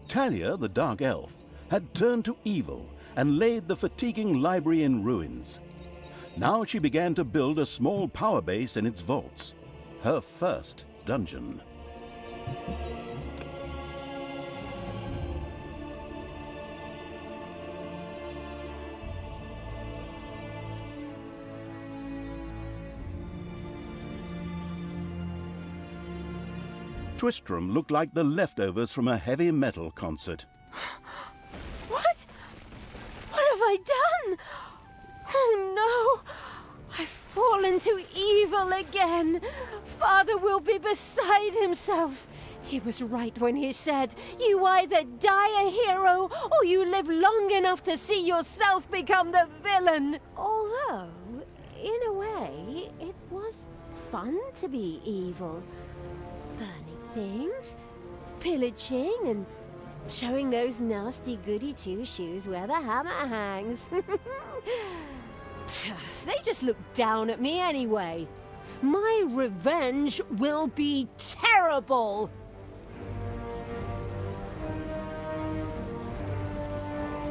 Talia, the Dark Elf, had turned to evil and laid the fatiguing library in ruins. Now she began to build a small power base in its vaults, her first dungeon. Tristram looked like the leftovers from a heavy metal concert. What? What have I done? Oh no! I've fallen to evil again. Father will be beside himself. He was right when he said, you either die a hero or you live long enough to see yourself become the villain. Although, in a way, it was fun to be evil. Burning things, pillaging, and showing those nasty goody two-shoes where the hammer hangs. They just look down at me anyway. My revenge will be terrible.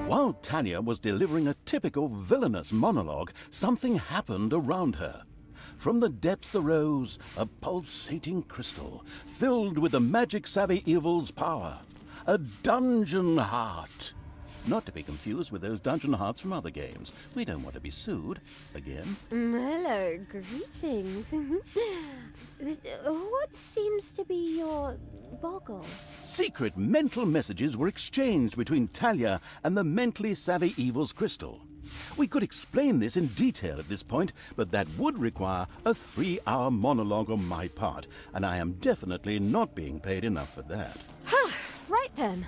While Talia was delivering a typical villainous monologue, something happened around her. From the depths arose a pulsating crystal, filled with the magic-savvy evil's power. A dungeon heart. Not to be confused with those dungeon hearts from other games. We don't want to be sued again. Hello, greetings. What seems to be your boggle? Secret mental messages were exchanged between Talia and the mentally savvy evil's crystal. We could explain this in detail at this point, but that would require a 3-hour monologue on my part, and I am definitely not being paid enough for that. Right then.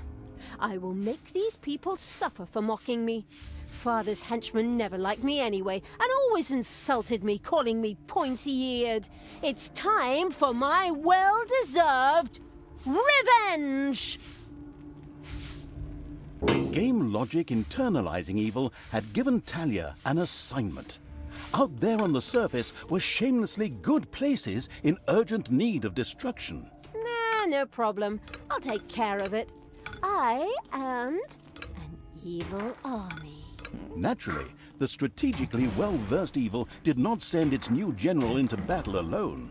I will make these people suffer for mocking me. Father's henchmen never liked me anyway, and always insulted me, calling me pointy-eared. It's time for my well-deserved revenge! Game logic internalizing evil had given Talia an assignment. Out there on the surface were shamelessly good places in urgent need of destruction. Nah, no problem. I'll take care of it. I and an evil army. Naturally, the strategically well-versed evil did not send its new general into battle alone.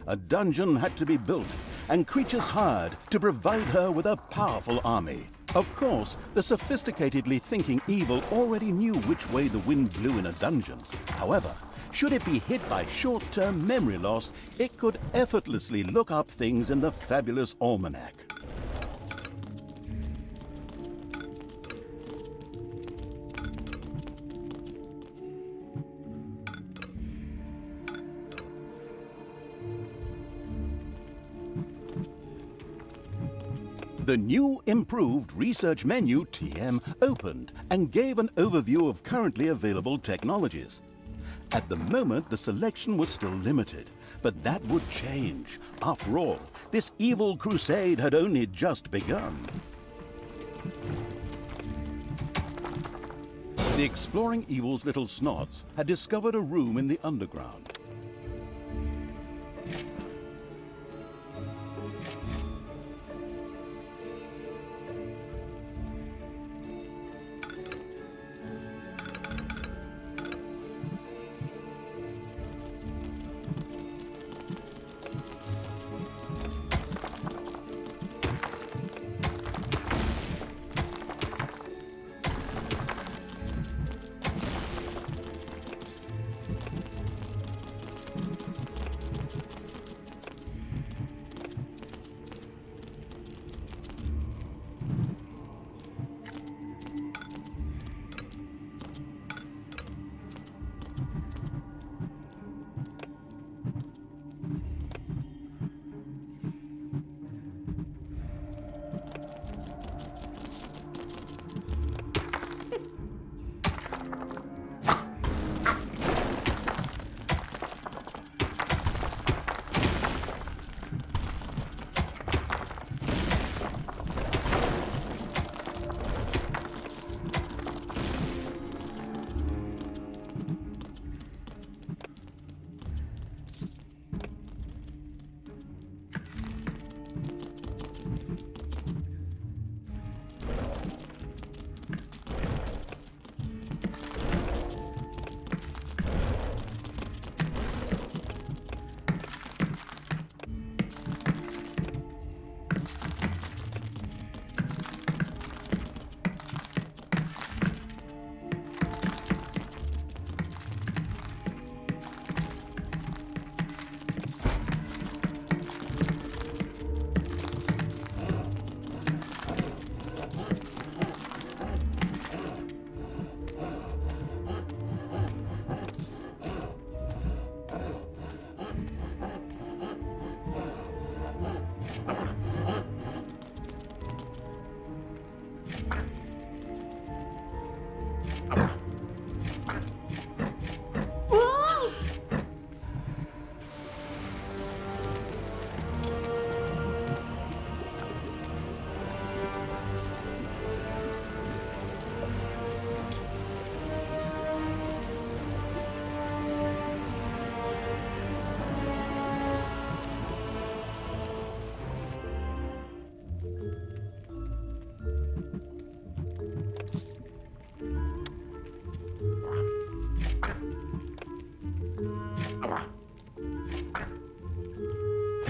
A dungeon had to be built, and creatures hired to provide her with a powerful army. Of course, the sophisticatedly thinking evil already knew which way the wind blew in a dungeon. However, should it be hit by short-term memory loss, it could effortlessly look up things in the fabulous almanac. The new improved research menu, TM, opened and gave an overview of currently available technologies. At the moment, the selection was still limited, but that would change. After all, this evil crusade had only just begun. The exploring evil's little snots had discovered a room in the underground.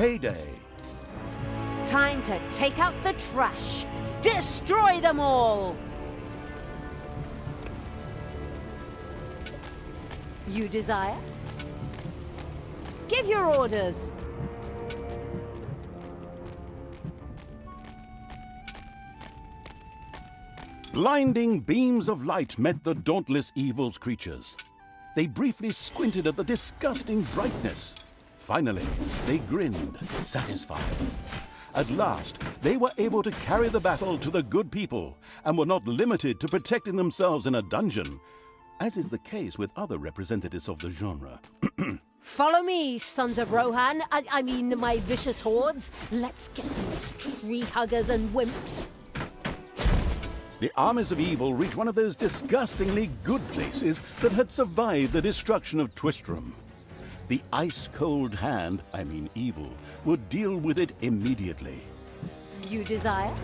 payday. Time to take out the trash. Destroy them all! You desire? Give your orders. Blinding beams of light met the dauntless evil's creatures. They briefly squinted at the disgusting brightness. Finally, they grinned, satisfied. At last, they were able to carry the battle to the good people and were not limited to protecting themselves in a dungeon, as is the case with other representatives of the genre. Follow me, sons of Rohan. I mean, my vicious hordes. Let's get these tree huggers and wimps. The armies of evil reached one of those disgustingly good places that had survived the destruction of Twistram. The ice-cold hand, I mean evil, would deal with it immediately. You desire?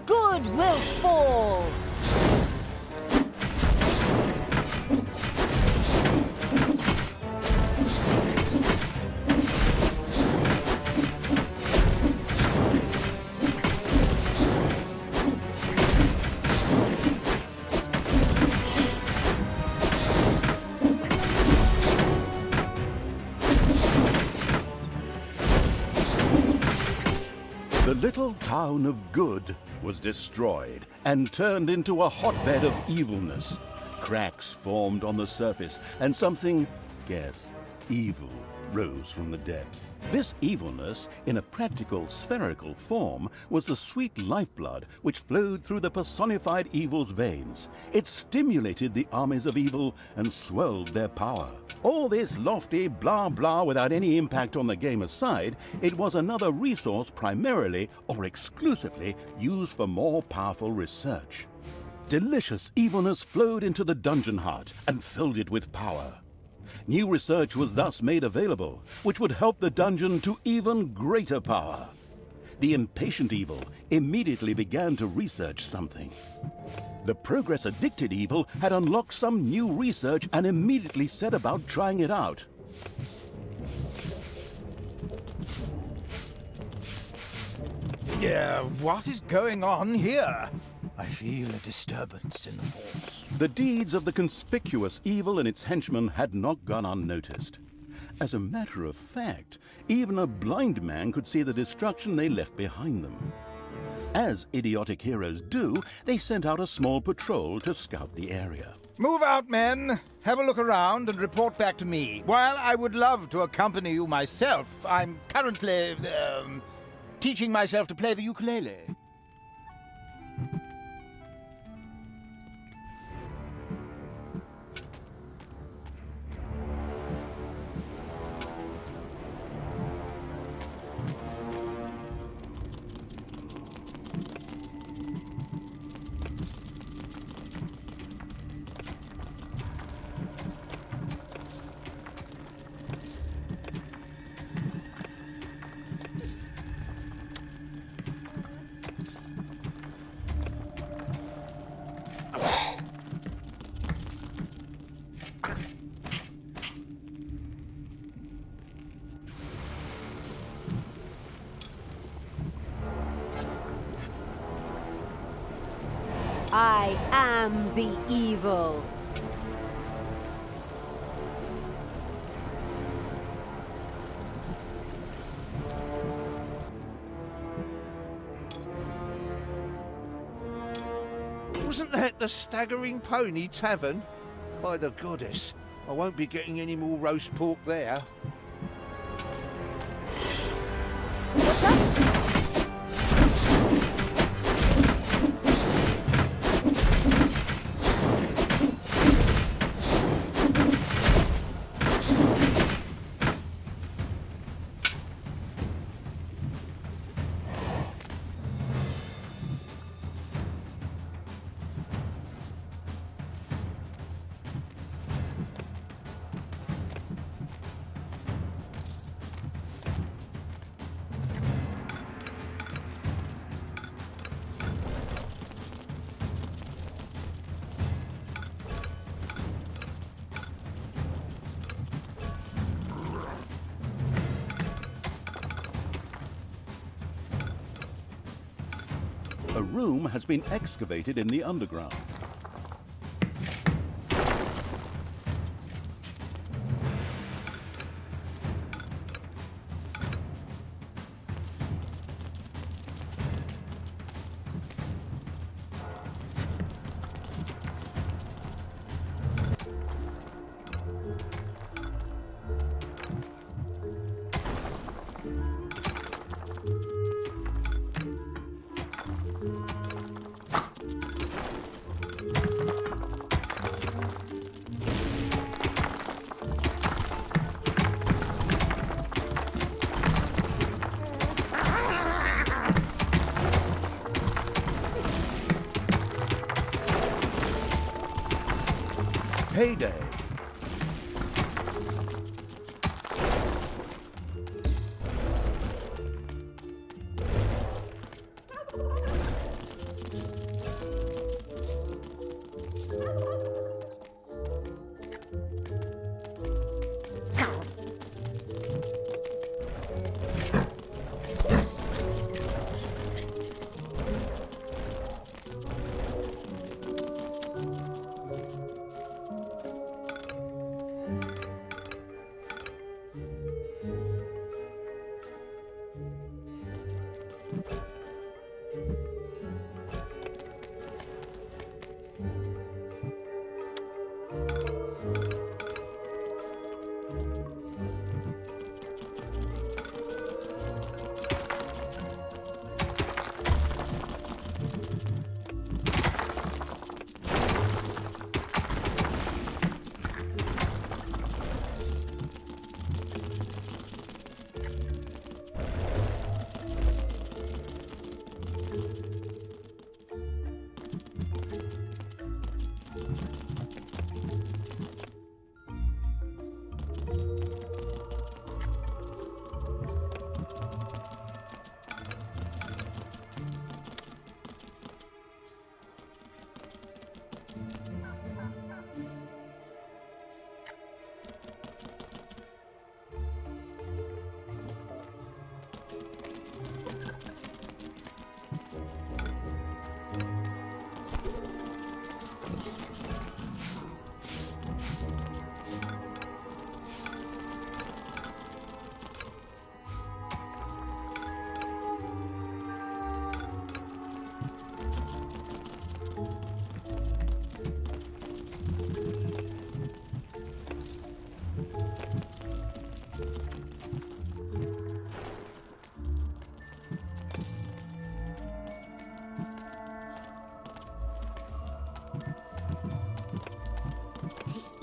Good will fall! The little town of Good was destroyed and turned into a hotbed of evilness. Cracks formed on the surface, and something, guess, evil rose from the depths. This evilness, in a practical spherical form, was the sweet lifeblood which flowed through the personified evil's veins. It stimulated the armies of evil and swelled their power. All this lofty blah blah without any impact on the game aside, it was another resource primarily or exclusively used for more powerful research. Delicious evilness flowed into the dungeon heart and filled it with power. New research was thus made available, which would help the dungeon to even greater power. The impatient evil immediately began to research something. The progress-addicted evil had unlocked some new research and immediately set about trying it out. Yeah, what is going on here? I feel a disturbance in the force. The deeds of the conspicuous evil and its henchmen had not gone unnoticed. As a matter of fact, even a blind man could see the destruction they left behind them. As idiotic heroes do, they sent out a small patrol to scout the area. Move out, men. Have a look around and report back to me. While I would love to accompany you myself, I'm currently, teaching myself to play the ukulele. I am the evil. Wasn't that the Staggering Pony Tavern? By the goddess, I won't be getting any more roast pork there. What's up? A room has been excavated in the underground. Payday.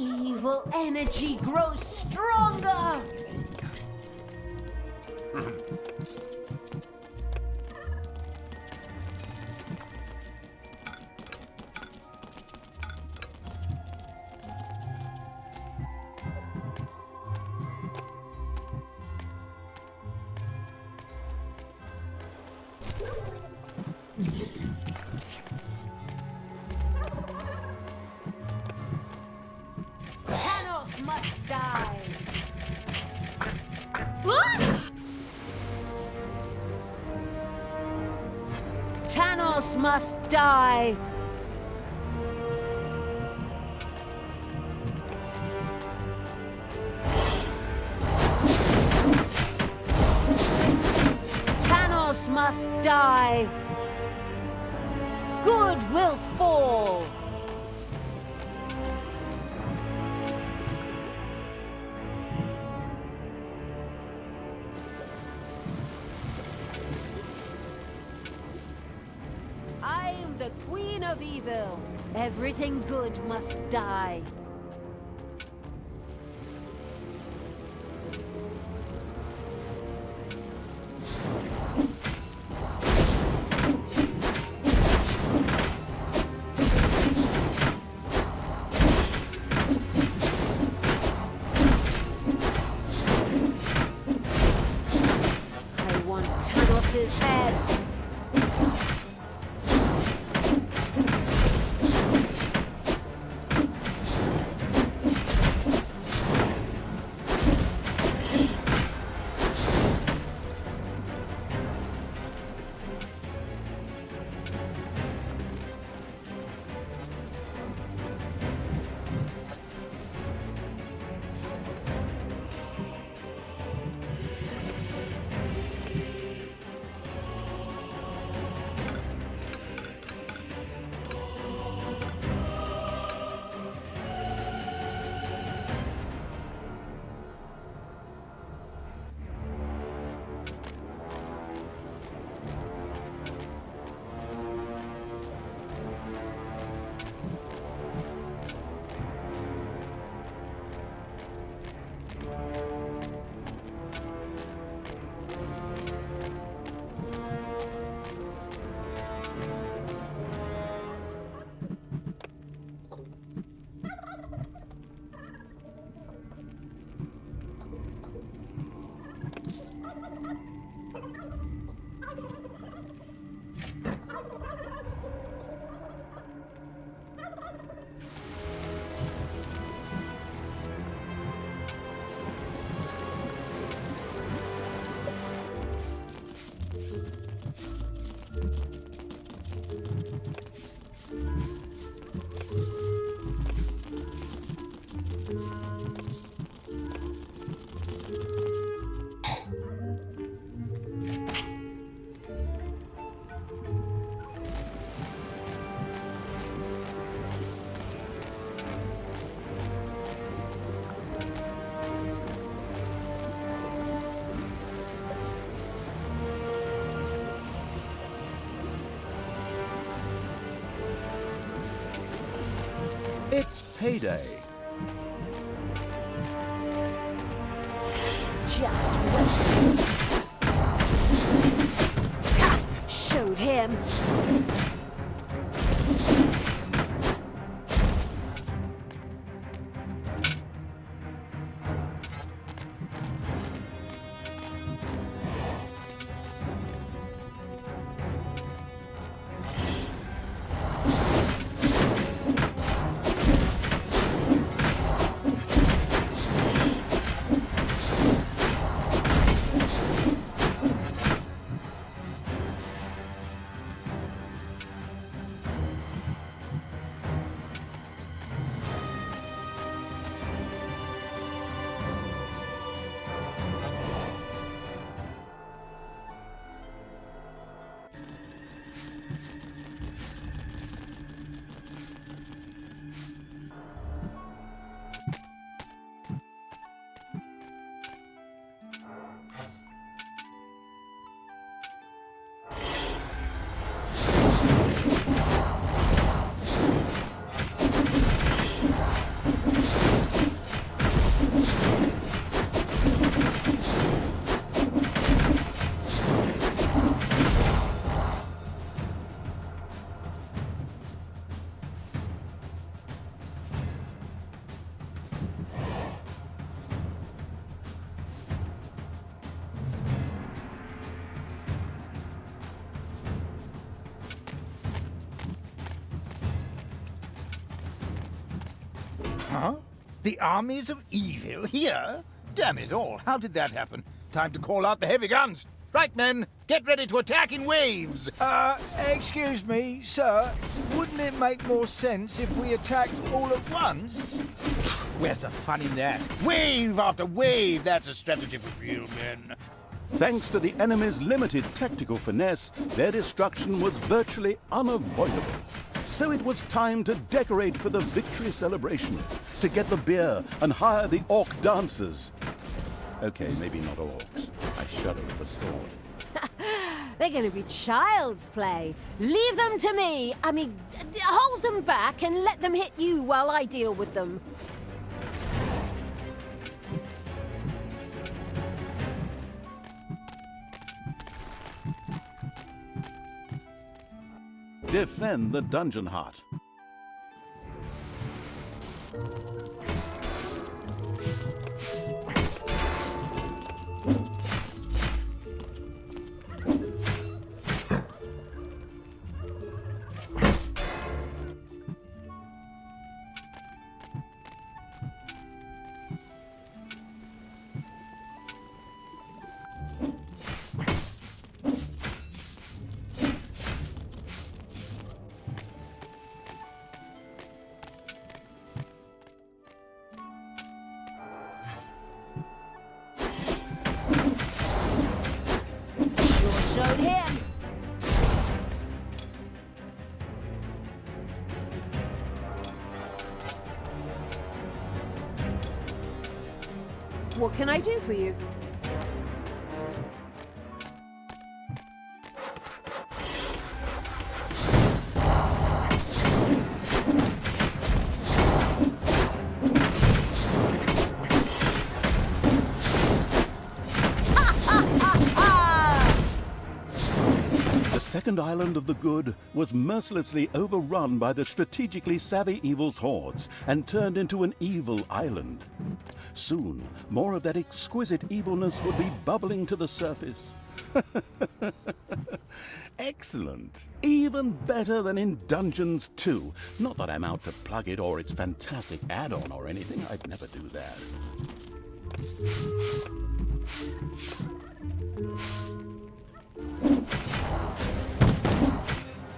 Evil energy grows stronger! Thanos must die! Thanos must die! Thanos must die! Good will fall! I am the Queen of Evil. Everything good must die. I want Thanos' head. It's payday. Just wait. Ha! Showed him. Huh? The armies of evil here? Damn it all, how did that happen? Time to call out the heavy guns. Right, men, get ready to attack in waves. Excuse me, sir. Wouldn't it make more sense if we attacked all at once? Where's the fun in that? Wave after wave, that's a strategy for real men. Thanks to the enemy's limited tactical finesse, their destruction was virtually unavoidable. So it was time to decorate for the victory celebration, to get the beer and hire the orc dancers. Okay, maybe not orcs. I shudder at the thought. They're going to be child's play. Leave them to me. I mean, hold them back and let them hit you while I deal with them. Defend the dungeon heart. Showed him. What can I do for you? second island of the good was mercilessly overrun by the strategically savvy evil's hordes and turned into an evil island. Soon, more of that exquisite evilness would be bubbling to the surface. Excellent. Even better than in Tonjons 2. Not that I'm out to plug it or its fantastic add-on or anything. I'd never do that.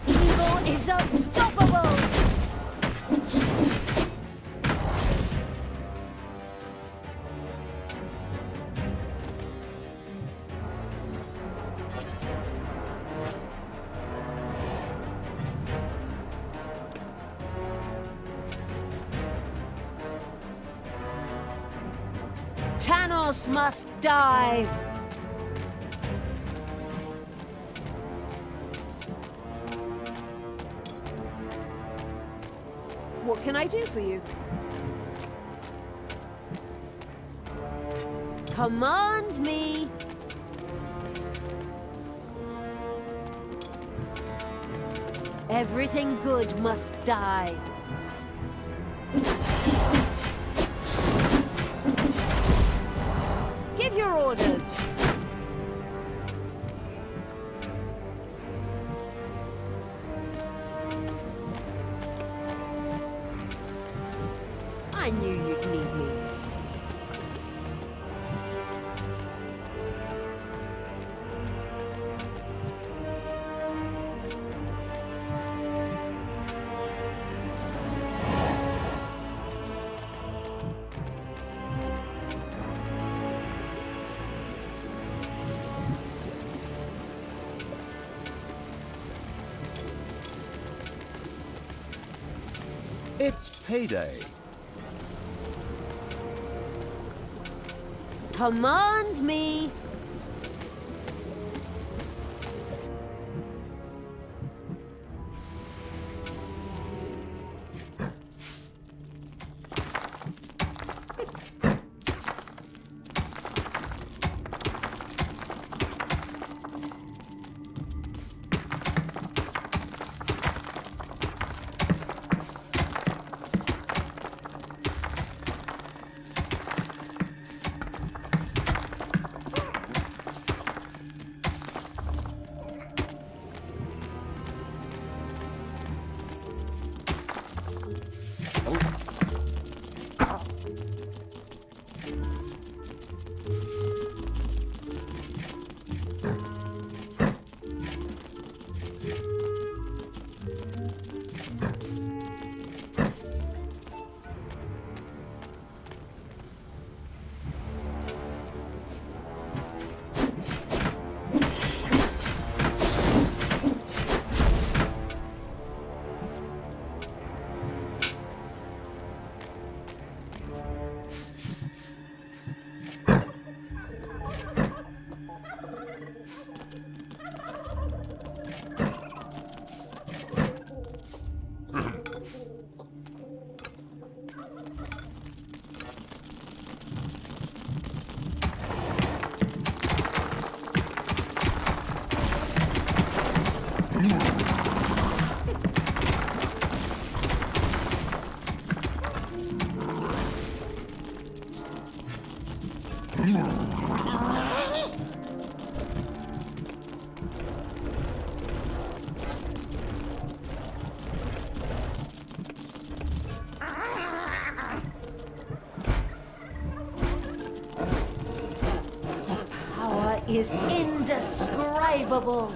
Evil is unstoppable! Thanos must die! What can I do for you? Command me! Everything good must die. Give your orders. I knew you'd need me. It's payday. Command me! Power is indescribable.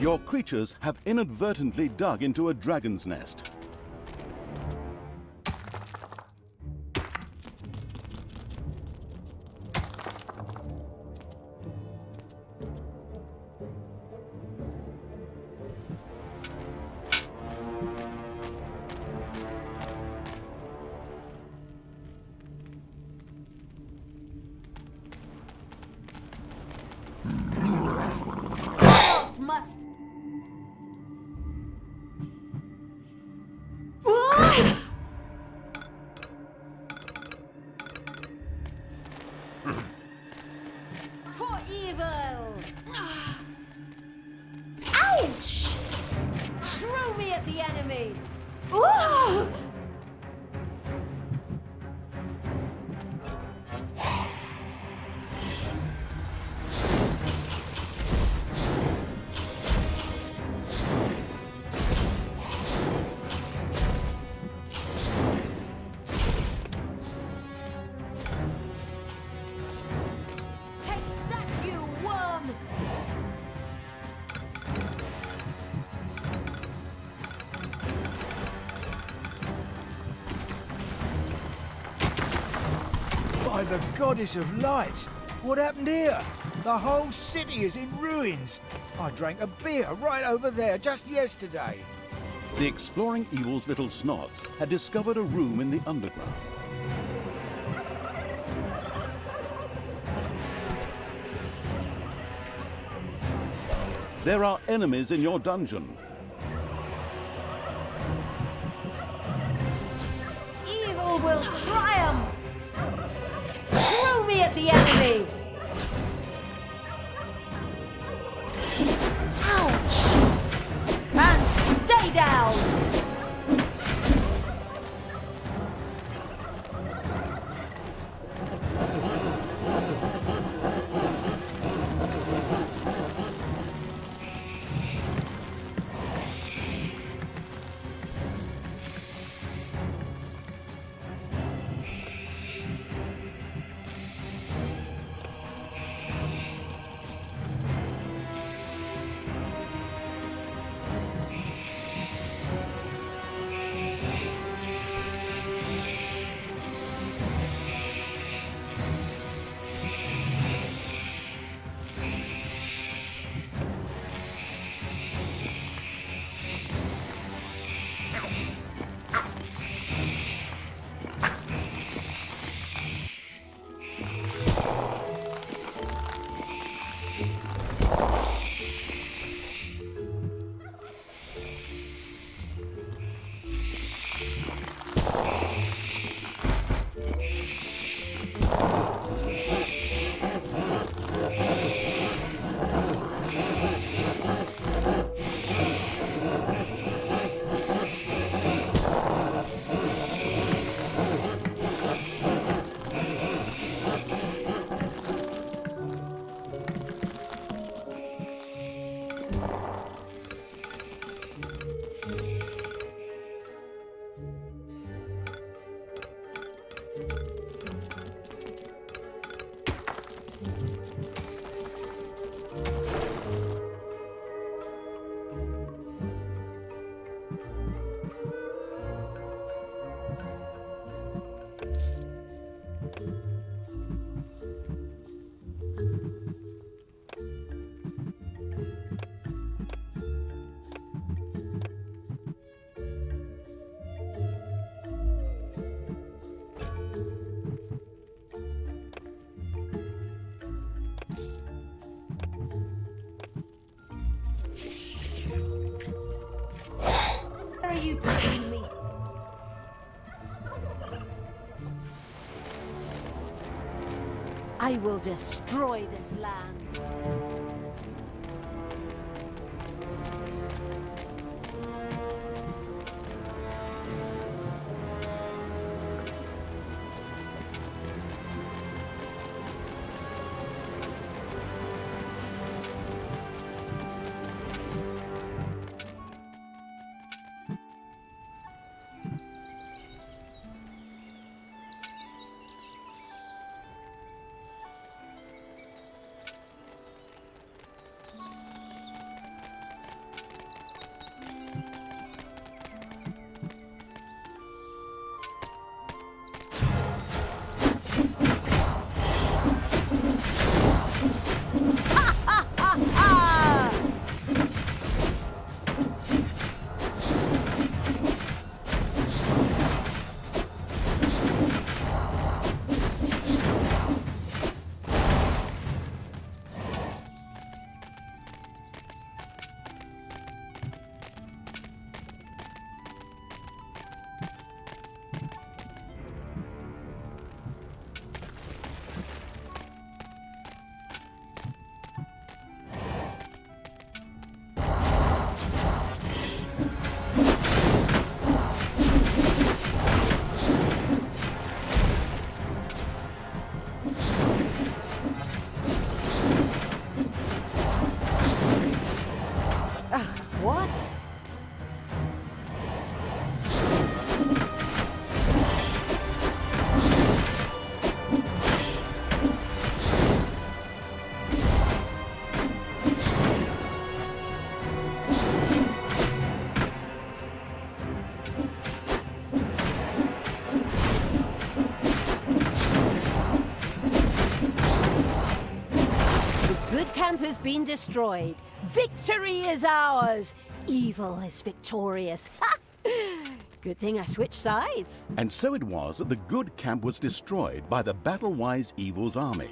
Your creatures have inadvertently dug into a dragon's nest. Must. For evil! Ouch! Throw me at the enemy! Ooh! By the goddess of light! What happened here? The whole city is in ruins. I drank a beer right over there just yesterday. The exploring evil's little snots had discovered a room in the underground. There are enemies in your dungeon. Evil will triumph! Throw me at the enemy! Ouch! And stay down! Are you taking me? I will destroy this land. has been destroyed. Victory is ours. Evil is victorious. Ha! Good thing I switched sides. And so it was that the good camp was destroyed by the battle-wise evil's army.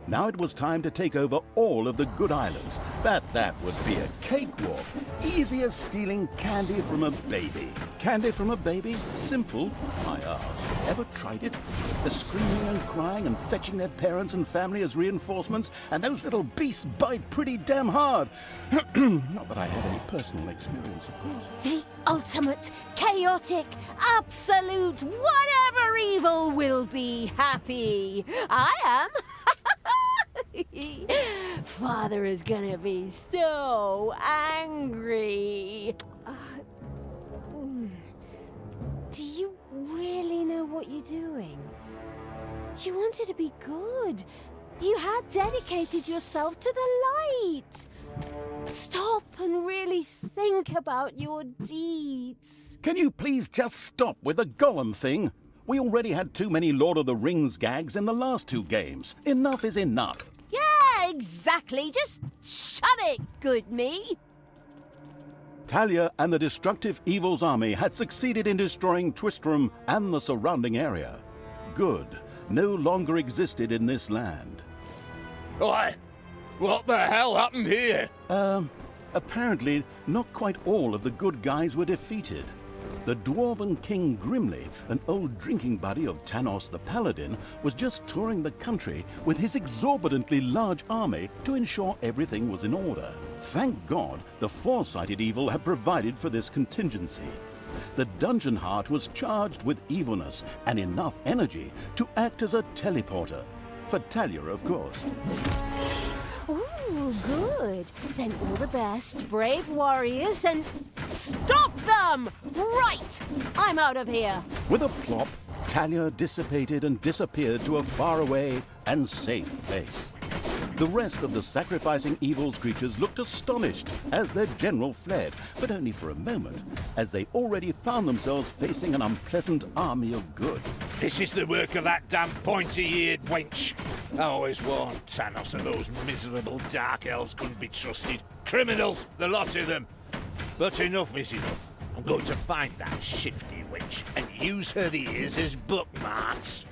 Now it was time to take over all of the good islands. That would be a cakewalk. Easy as stealing candy from a baby. Candy from a baby? Simple, I asked. Ever tried it? The screaming and crying and fetching their parents and family as reinforcements, and those little beasts bite pretty damn hard. Not that I have any personal experience, of course. The ultimate, chaotic, absolute, whatever evil will be happy. I am. Father is gonna be so angry. Do you really know what you're doing? You wanted to be good. You had dedicated yourself to the light. Stop and really think about your deeds. Can you please just stop with the golem thing? We already had too many Lord of the Rings gags in the last 2 games. Enough is enough. Yeah, exactly. Just shut it, good me. Talia and the destructive evil's army had succeeded in destroying Twistram and the surrounding area. Good no longer existed in this land. Oi! What the hell happened here? Apparently not quite all of the good guys were defeated. The dwarven King Grimly, an old drinking buddy of Tanos the Paladin, was just touring the country with his exorbitantly large army to ensure everything was in order. Thank God the foresighted evil had provided for this contingency. The dungeon heart was charged with evilness and enough energy to act as a teleporter. For Talia, of course. Ooh, good. Then all the best, brave warriors, and stop them! Right! I'm out of here. With a plop, Talia dissipated and disappeared to a faraway and safe place. The rest of the sacrificing evil's creatures looked astonished as their general fled, but only for a moment, as they already found themselves facing an unpleasant army of good. This is the work of that damn pointy-eared wench. I always warned Tanos and those miserable dark elves couldn't be trusted. Criminals, the lot of them. But enough is enough. I'm going to find that shifty witch and use her ears as bookmarks.